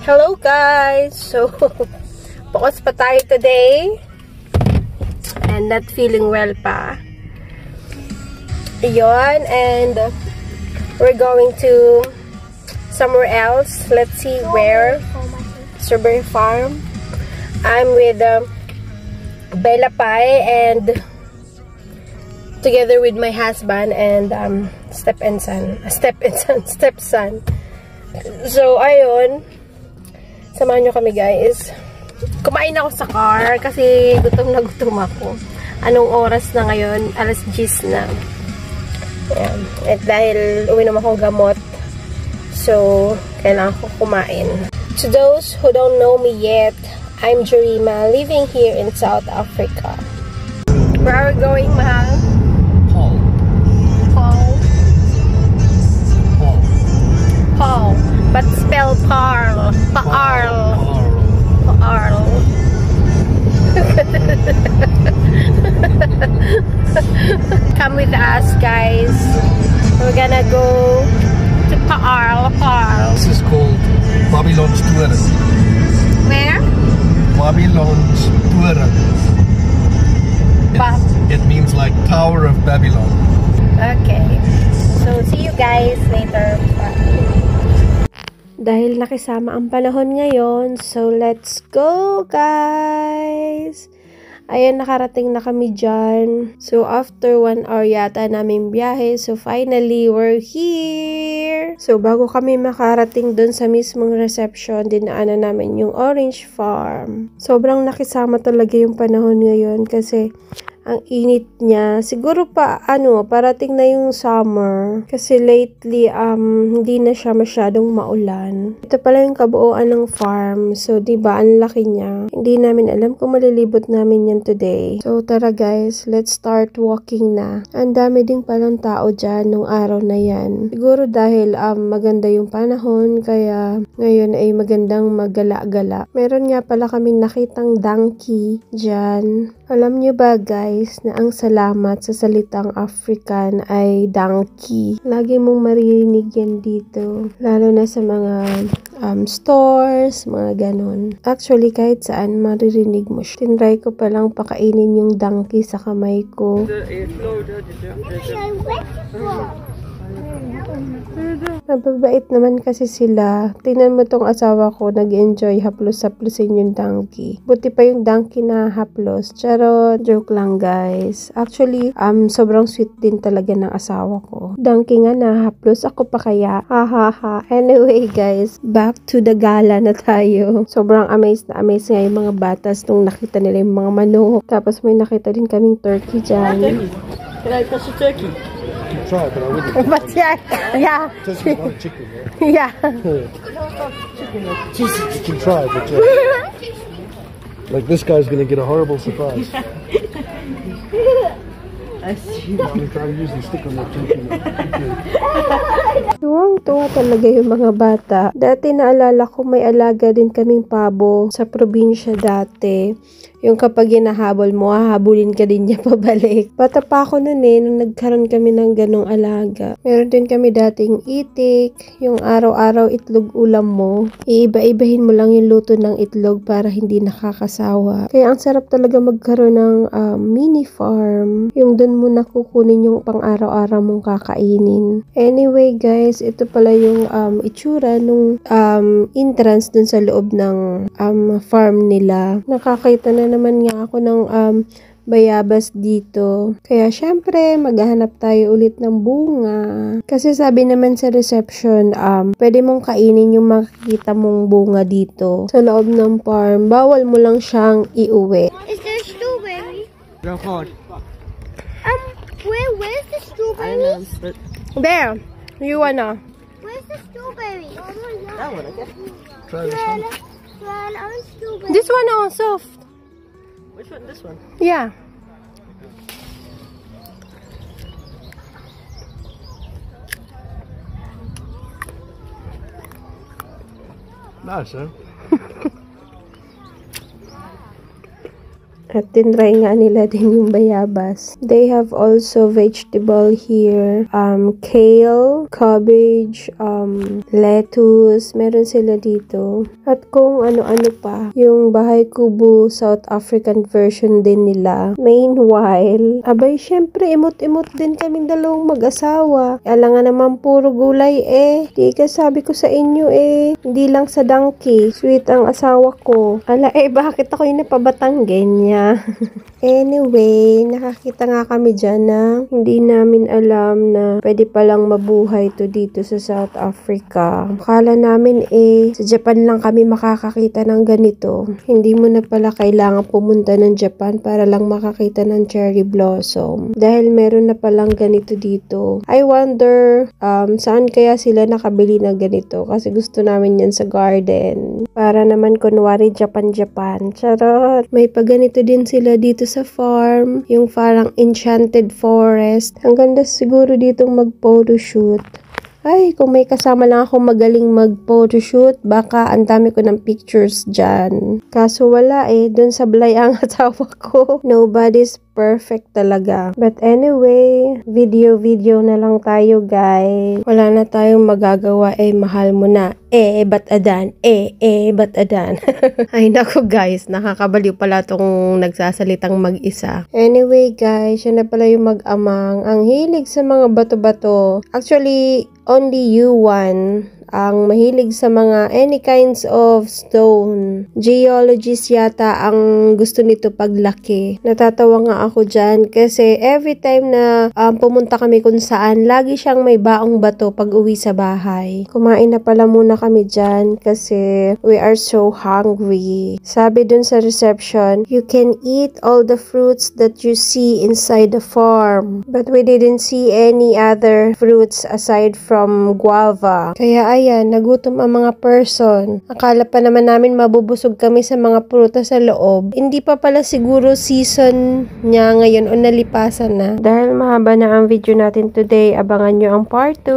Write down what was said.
Hello guys! So, bukas pa tayo today. And not feeling well pa. Ayun, and we're going to somewhere else. Let's see where. Strawberry Farm. I'm with Bella Pai and together with my husband and stepson. So, ayun. Samahan nyo kami guys. Kumain ako sa car kasi gutom na gutom ako. Anong oras na ngayon? Alas 10 na. Ayan. At dahil uwinom akong gamot, so kailangan ko kumain. To those who don't know me yet, I'm Jerima, living here in South Africa. Where are we going, Mahal? Paul. Paul. Paul. Paul. But spell Parl. Paarl. Paarl. Come with us, guys. We're gonna go to Paarl. This is called Babylon's Toren. Where? Babylon's Toren. It means like Tower of Babylon. Okay. So, see you guys later. Bye. Dahil nakisama ang panahon ngayon, so let's go guys! Ayan, nakarating na kami dyan. So, after 1 hour yata namin biyahe, so finally, we're here! So, bago kami makarating dun sa mismong reception, dinaanan namin yung Orange Farm. Sobrang nakisama talaga yung panahon ngayon kasi ang init niya. Siguro pa, parating na yung summer. Kasi lately, hindi na siya masyadong maulan. Ito pala yung kabuuan ng farm. So, diba, ang laki niya. Hindi namin alam kung malilibot namin yan today. So, tara guys, let's start walking na. Ang dami ding palang tao dyan nung araw na yan. Siguro dahil maganda yung panahon, kaya ngayon ay magandang maggala-gala. Meron nga pala kaming nakitang donkey dyan. Alam nyo ba guys, na ang salamat sa salitang African ay donkey. Lagi mong maririnig yan dito. Lalo na sa mga stores, mga ganon. Actually, kahit saan maririnig mo siya. Tinry ko palang pakainin yung donkey sa kamay ko. Mababait naman kasi sila. Tingnan mo tong asawa ko, nag-enjoy haplos-haplosin yung donkey. Buti pa yung donkey na haplos. Charot, joke lang guys. Actually, sobrang sweet din talaga ng asawa ko. Donkey nga na haplos, ako pa kaya. Ha. Anyway guys, back to the gala na tayo. Sobrang amazed na amazed nga yung mga batas nung nakita nila yung mga manok. Tapos may nakita din kaming turkey dyan. Can I touch the turkey? You can try, but I wouldn't. But yeah. Turkey's not a chicken, right? Yeah. Jesus, you can try, but like this guy's gonna get a horrible surprise. I'm trying to use the stick on that turkey. Tuwang-tuwa talaga yung mga bata. Dati naalala ko may alaga din kaming pabo sa probinsya dati. Yung kapag hinahabol mo, hahabulin ka din niya pabalik. Bata pa ako nun nung nagkaroon kami ng ganong alaga. Meron din kami dating itik, yung araw-araw itlog ulam mo. Iiba-ibahin mo lang yung luto ng itlog para hindi nakakasawa. Kaya ang sarap talaga magkaroon ng mini farm. Yung dun mo nakukunin yung pang araw-araw mong kakainin. Anyway guys, ito pala yung itsura nung entrance dun sa loob ng farm nila. Nakakita na naman nga ako ng bayabas dito. Kaya syempre, maghahanap tayo ulit ng bunga. Kasi sabi naman sa reception, pwede mong kainin yung makikita mong bunga dito. Sa loob ng farm, bawal mo lang siyang iuwi. Is there strawberry? Go hard. Where's the strawberry? There! You wanna? Where's the strawberry? That one, I guess. Try this one. I want strawberry. This one also. Which one? This one? Yeah. Nice, huh? At tinry nga nila din yung bayabas. They have also vegetable here. Kale, cabbage, lettuce. Meron sila dito. At kung ano-ano pa. Yung bahay kubo South African version din nila. Meanwhile, abay syempre imot-imot din kaming dalawang mag-asawa. Alangan naman puro gulay Di ka sabi ko sa inyo hindi lang sa donkey. Sweet ang asawa ko. Ala bakit ako yung napabatanggen niya? Anyway, nakakita nga kami dyan na hindi namin alam na pwede palang mabuhay to dito sa South Africa. Akala namin sa Japan lang kami makakakita ng ganito. Hindi mo na pala kailangan pumunta ng Japan para lang makakita ng cherry blossom. Dahil meron na palang ganito dito. I wonder saan kaya sila nakabili ng ganito kasi gusto namin yan sa garden. Para naman kunwari Japan. Charot! May paganito din sila dito sa farm. Yung parang enchanted forest. Ang ganda siguro ditong mag-photoshoot. Ay, kung may kasama lang ako magaling mag-photoshoot, baka ang dami ko ng pictures dyan. Kaso wala dun sa blay ang asawa ko. Nobody's perfect talaga. But anyway, video na lang tayo guys. Wala na tayong magagawa mahal mo na. Ba't adan? Ba't adan? Ay nako guys, nakakabaliw pala tong nagsasalitang mag-isa. Anyway guys, yan na pala yung mag-amang. Ang hilig sa mga bato-bato. Actually, only you one ang mahilig sa mga any kinds of stone. Geologist yata ang gusto nito paglaki. Natatawa nga ako dyan kasi every time na pumunta kami kung saan, lagi siyang may baong bato pag uwi sa bahay. Kumain na pala muna kami dyan kasi we are so hungry. Sabi dun sa reception, you can eat all the fruits that you see inside the farm. But we didn't see any other fruits aside from guava. Kaya ayan, nagutom ang mga person. Akala pa naman namin mabubusog kami sa mga prutas sa loob. Hindi pa pala siguro season niya ngayon o nalipasan na. Dahil mahaba na ang video natin today, abangan nyo ang part 2.